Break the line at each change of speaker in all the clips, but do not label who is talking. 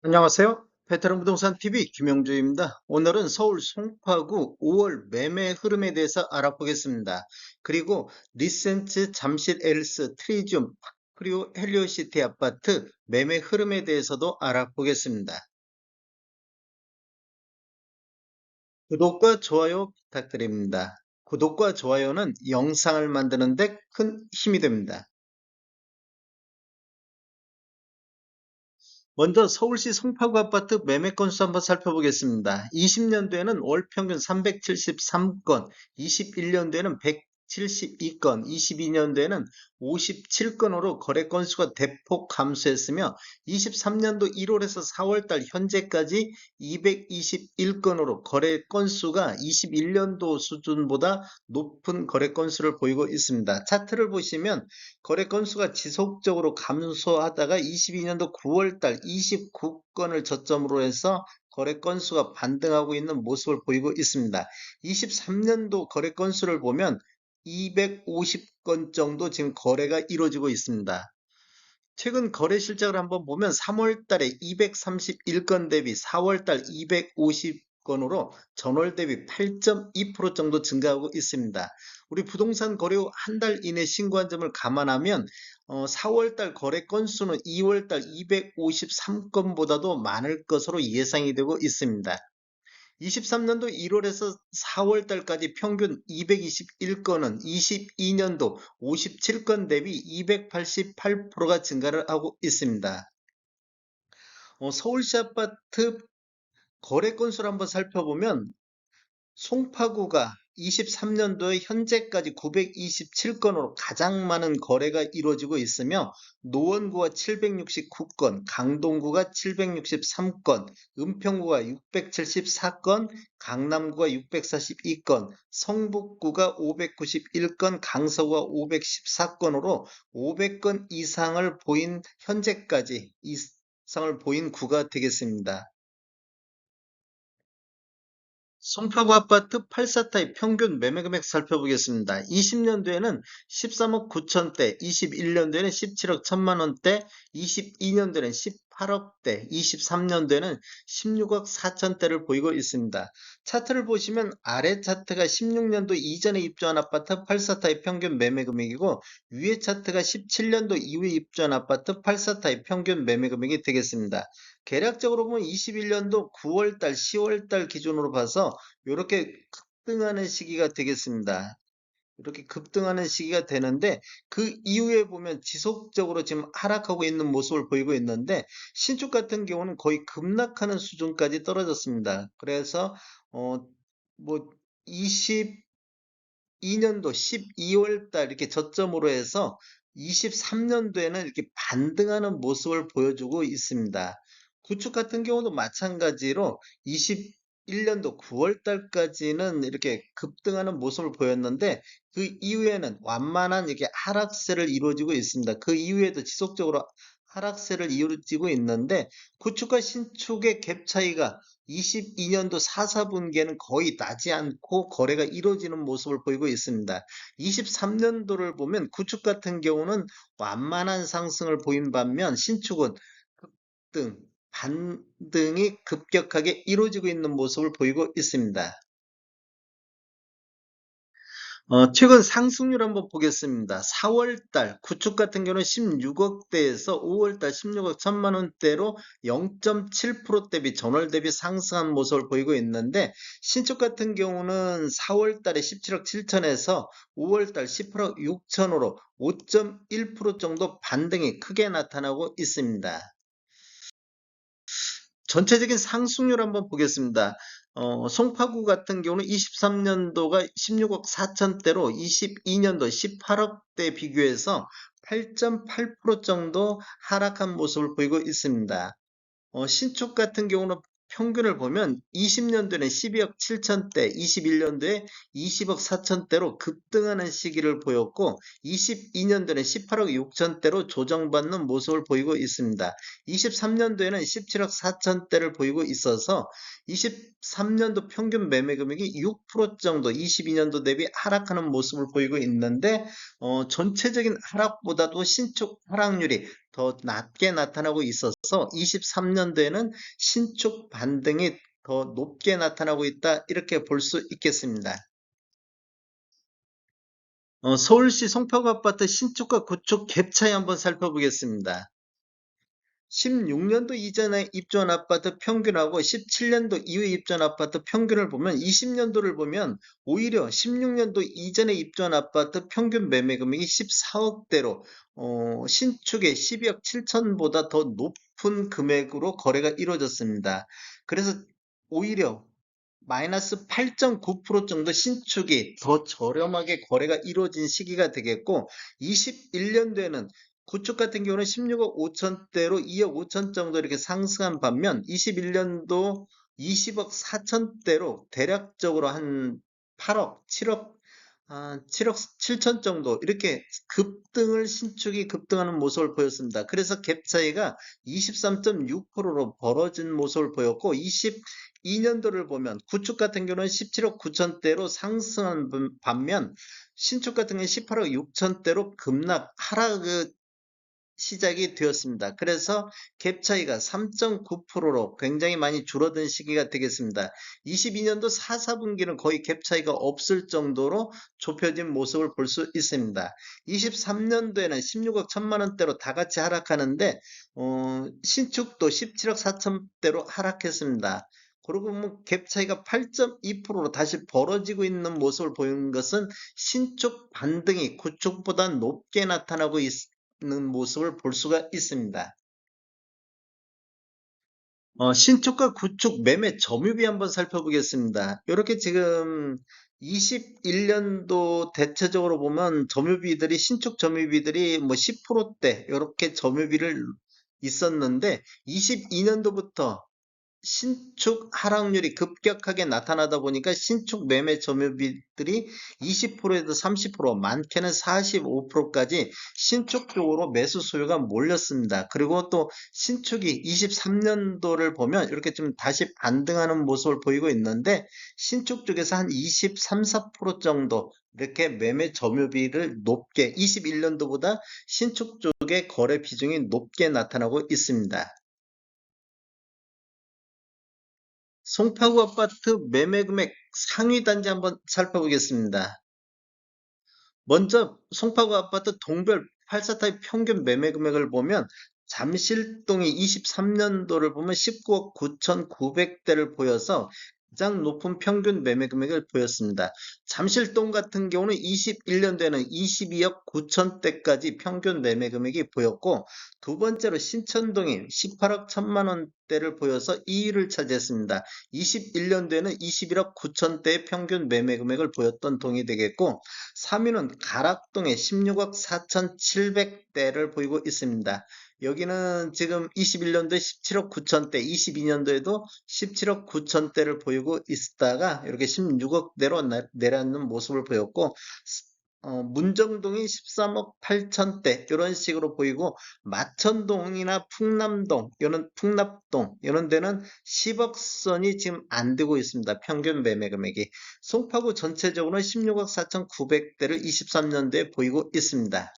안녕하세요. 베테랑 부동산 TV 김영주입니다. 오늘은 서울 송파구 5월 매매 흐름에 대해서 알아보겠습니다. 그리고 리센츠 잠실 엘스 트리지움 그리고 헬리오시티 아파트 매매 흐름에 대해서도 알아보겠습니다. 구독과 좋아요 부탁드립니다. 구독과 좋아요는 영상을 만드는 데 큰 힘이 됩니다. 먼저 서울시 송파구 아파트 매매 건수 한번 살펴보겠습니다. 20년도에는 월 평균 373건, 21년도에는 172건, 22년도에는 57건으로 거래 건수가 대폭 감소했으며 23년도 1월에서 4월달 현재까지 221건으로 거래 건수가 21년도 수준보다 높은 거래 건수를 보이고 있습니다. 차트를 보시면 거래 건수가 지속적으로 감소하다가 22년도 9월달 29건을 저점으로 해서 거래 건수가 반등하고 있는 모습을 보이고 있습니다. 23년도 거래 건수를 보면 250건 정도 지금 거래가 이루어지고 있습니다. 최근 거래 실적을 한번 보면 3월 달에 231건 대비 4월 달 250건으로 전월 대비 8.2% 정도 증가하고 있습니다. 우리 부동산 거래 후 한 달 이내 신고한 점을 감안하면 4월 달 거래 건수는 2월 달 253건보다도 많을 것으로 예상이 되고 있습니다. 23년도 1월에서 4월 달까지 평균 221건은 22년도 57건 대비 288%가 증가를 하고 있습니다. 서울시 아파트 거래 건수를 한번 살펴보면 송파구가 23년도에 현재까지 927건으로 가장 많은 거래가 이루어지고 있으며 노원구가 769건, 강동구가 763건, 은평구가 674건, 강남구가 642건, 성북구가 591건, 강서구가 514건으로 500건 이상을 보인 현재까지 이상을 보인 구가 되겠습니다. 송파구 아파트 84타입 평균 매매 금액 살펴보겠습니다. 20년도에는 13억 9천대, 21년도에는 17억 1천만 원대, 22년도에는 18억대, 23년도에는 16억 4천대를 보이고 있습니다. 차트를 보시면 아래 차트가 16년도 이전에 입주한 아파트 84타입 평균 매매 금액이고 위에 차트가 17년도 이후에 입주한 아파트 84타입 평균 매매 금액이 되겠습니다. 계략적으로 보면 21년도 9월달, 10월달 기준으로 봐서 이렇게 급등하는 시기가 되겠습니다. 이렇게 급등하는 시기가 되는데 그 이후에 보면 지속적으로 지금 하락하고 있는 모습을 보이고 있는데 신축 같은 경우는 거의 급락하는 수준까지 떨어졌습니다. 그래서 뭐 22년도 12월 달 이렇게 저점으로 해서 23년도에는 이렇게 반등하는 모습을 보여주고 있습니다. 구축 같은 경우도 마찬가지로 21년도 9월 달까지는 이렇게 급등하는 모습을 보였는데 그 이후에는 완만한 이렇게 하락세를 이루어지고 있습니다. 그 이후에도 지속적으로 하락세를 이루어지고 있는데 구축과 신축의 갭 차이가 22년도 4, 4분기에는 거의 나지 않고 거래가 이루어지는 모습을 보이고 있습니다. 23년도를 보면 구축 같은 경우는 완만한 상승을 보인 반면 신축은 급등, 반등이 급격하게 이루어지고 있는 모습을 보이고 있습니다. 최근 상승률 한번 보겠습니다. 4월달 구축 같은 경우는 16억대에서 5월달 16억 1천만 원대로 0.7% 대비 전월 대비 상승한 모습을 보이고 있는데 신축 같은 경우는 4월달에 17억 7천에서 5월달 18억 6천으로 5.1% 정도 반등이 크게 나타나고 있습니다. 전체적인 상승률 한번 보겠습니다. 송파구 같은 경우는 23년도가 16억 4천대로 22년도 18억대 비교해서 8.8% 정도 하락한 모습을 보이고 있습니다. 신축 같은 경우는 평균을 보면 20년도에는 12억 7천대, 21년도에 20억 4천대로 급등하는 시기를 보였고 22년도에는 18억 6천대로 조정받는 모습을 보이고 있습니다. 23년도에는 17억 4천대를 보이고 있어서 23년도 평균 매매 금액이 6% 정도 22년도 대비 하락하는 모습을 보이고 있는데 전체적인 하락보다도 신축 하락률이 더 낮게 나타나고 있어서 23년도에는 신축 반등이 더 높게 나타나고 있다. 이렇게 볼 수 있겠습니다. 서울시 송파구 아파트 신축과 구축 갭 차이 한번 살펴보겠습니다. 16년도 이전에 입주한 아파트 평균하고 17년도 이후에 입주한 아파트 평균을 보면 20년도를 보면 오히려 16년도 이전에 입주한 아파트 평균 매매 금액이 14억대로 신축의 12억 7천보다 더 높은 금액으로 거래가 이루어졌습니다. 그래서 오히려 마이너스 8.9% 정도 신축이 더 저렴하게 거래가 이루어진 시기가 되겠고 21년도에는 구축 같은 경우는 16억 5천대로 2억 5천 정도 이렇게 상승한 반면 21년도 20억 4천대로 대략적으로 한 8억, 7억, 7억 7천 정도 이렇게 신축이 급등하는 모습을 보였습니다. 그래서 갭 차이가 23.6%로 벌어진 모습을 보였고 22년도를 보면 구축 같은 경우는 17억 9천대로 상승한 반면 신축 같은 경우는 18억 6천대로 하락 시작이 되었습니다. 그래서 갭 차이가 3.9%로 굉장히 많이 줄어든 시기가 되겠습니다. 22년도 4, 4분기는 거의 갭 차이가 없을 정도로 좁혀진 모습을 볼 수 있습니다. 23년도에는 16억 1천만 원대로 다 같이 하락하는데 신축도 17억 4천대로 하락했습니다. 그리고 갭 차이가 8.2%로 다시 벌어지고 있는 모습을 보이는 것은 신축 반등이 구축보다 높게 나타나고 있는 모습을 볼 수가 있습니다. 신축과 구축 매매 점유비 한번 살펴보겠습니다. 이렇게 지금 21년도 대체적으로 보면 신축 점유비들이 뭐 10%대 이렇게 점유비를 있었는데 22년도부터 신축 하락률이 급격하게 나타나다 보니까 신축 매매 점유비들이 20%에서 30%, 많게는 45%까지 신축 쪽으로 매수 수요가 몰렸습니다. 그리고 또 신축이 23년도를 보면 이렇게 좀 다시 반등하는 모습을 보이고 있는데 신축 쪽에서 한 23, 4% 정도 이렇게 매매 점유비를 높게 21년도보다 신축 쪽의 거래 비중이 높게 나타나고 있습니다. 송파구 아파트 매매 금액 상위 단지 한번 살펴보겠습니다. 먼저 송파구 아파트 동별 84타입 평균 매매 금액을 보면 잠실동이 23년도를 보면 19억 9,900대를 보여서 가장 높은 평균 매매 금액을 보였습니다. 잠실동 같은 경우는 21년도에는 22억 9천대까지 평균 매매 금액이 보였고 두 번째로 신천동이 18억 1천만 원대를 보여서 2위를 차지했습니다. 21년도에는 21억 9천대의 평균 매매 금액을 보였던 동이 되겠고 3위는 가락동에 16억 4,700대를 보이고 있습니다. 여기는 지금 21년도에 17억 9천대, 22년도에도 17억 9천대를 보이고 있다가 이렇게 16억대로 내려앉는 모습을 보였고 문정동이 13억 8천대 이런 식으로 보이고 마천동이나 풍납동 이런 데는 10억 선이 지금 안 되고 있습니다. 평균 매매 금액이. 송파구 전체적으로는 16억 4,900대를 23년도에 보이고 있습니다.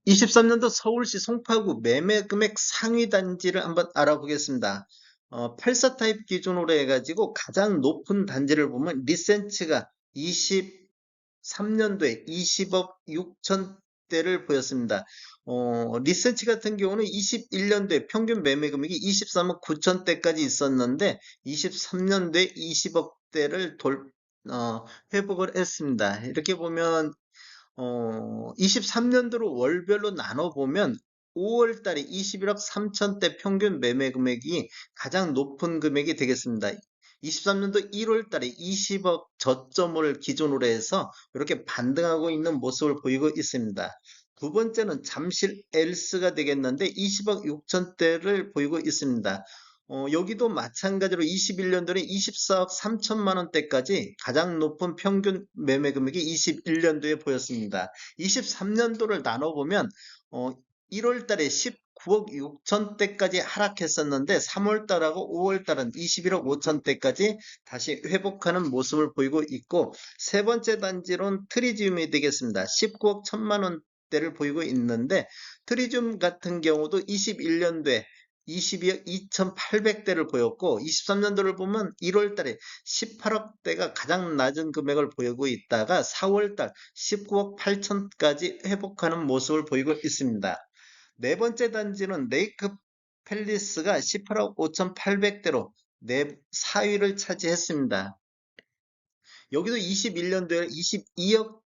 23년도 서울시 송파구 매매 금액 상위 단지를 한번 알아보겠습니다. 84 타입 기준으로 해가지고 가장 높은 단지를 보면 리센츠가 23년도에 20억 6천대를 보였습니다. 리센치 같은 경우는 21년도에 평균 매매 금액이 23억 9천대까지 있었는데 23년도에 20억대를 회복을 했습니다. 이렇게 보면 23년도로 월별로 나눠보면 5월 달에 21억 3천대 평균 매매 금액이 가장 높은 금액이 되겠습니다. 23년도 1월 달에 20억 저점을 기준으로 해서 이렇게 반등하고 있는 모습을 보이고 있습니다. 두 번째는 잠실 엘스가 되겠는데 20억 6천대를 보이고 있습니다. 여기도 마찬가지로 21년도에 24억 3천만 원대까지 가장 높은 평균 매매 금액이 21년도에 보였습니다. 23년도를 나눠보면 1월 달에 19억 6천대까지 하락했었는데 3월 달하고 5월 달은 21억 5천대까지 다시 회복하는 모습을 보이고 있고 세 번째 단지로는 트리지움이 되겠습니다. 19억 1천만 원 20억대를 보이고 있는데 트리즘 같은 경우도 21년도에 22억 2,800대를 보였고 23년도를 보면 1월 달에 18억대가 가장 낮은 금액을 보이고 있다가 4월 달 19억 8천까지 회복하는 모습을 보이고 있습니다. 네 번째 단지는 레이크 팰리스가 18억 5,800대로 4위를 차지했습니다. 여기도 21년도에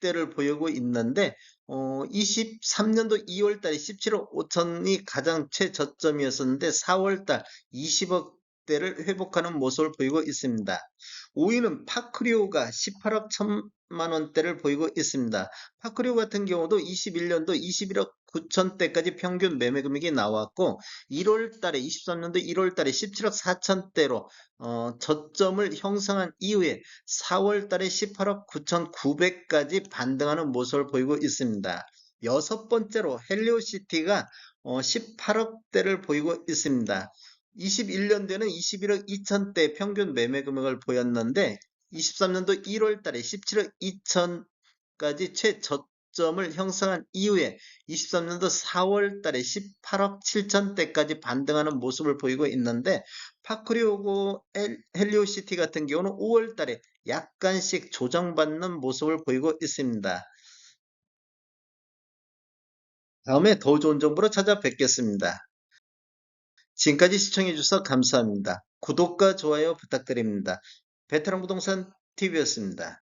22억대를 보이고 있는데 23년도 2월 달에 17억 5천이 가장 최저점이었었는데 4월 달 20억대를 회복하는 모습을 보이고 있습니다. 5위는 파크리오가 18억 1천만 원대를 보이고 있습니다. 파크리오 같은 경우도 21년도 21억 9천대까지 평균 매매 금액이 나왔고 1월 달에 23년도 1월 달에 17억 4천대로 저점을 형성한 이후에 4월 달에 18억 9,900까지 반등하는 모습을 보이고 있습니다. 여섯 번째로 헬리오시티가 18억대를 보이고 있습니다. 21년도에는 21억 2천대 평균 매매 금액을 보였는데 23년도 1월 달에 17억 2천까지 최저점을 형성한 이후에 23년도 4월 달에 18억 7천대까지 반등하는 모습을 보이고 있는데 파크리오고 헬리오시티 같은 경우는 5월 달에 약간씩 조정받는 모습을 보이고 있습니다. 다음에 더 좋은 정보로 찾아뵙겠습니다. 지금까지 시청해주셔서 감사합니다. 구독과 좋아요 부탁드립니다. 베테랑 부동산 TV였습니다.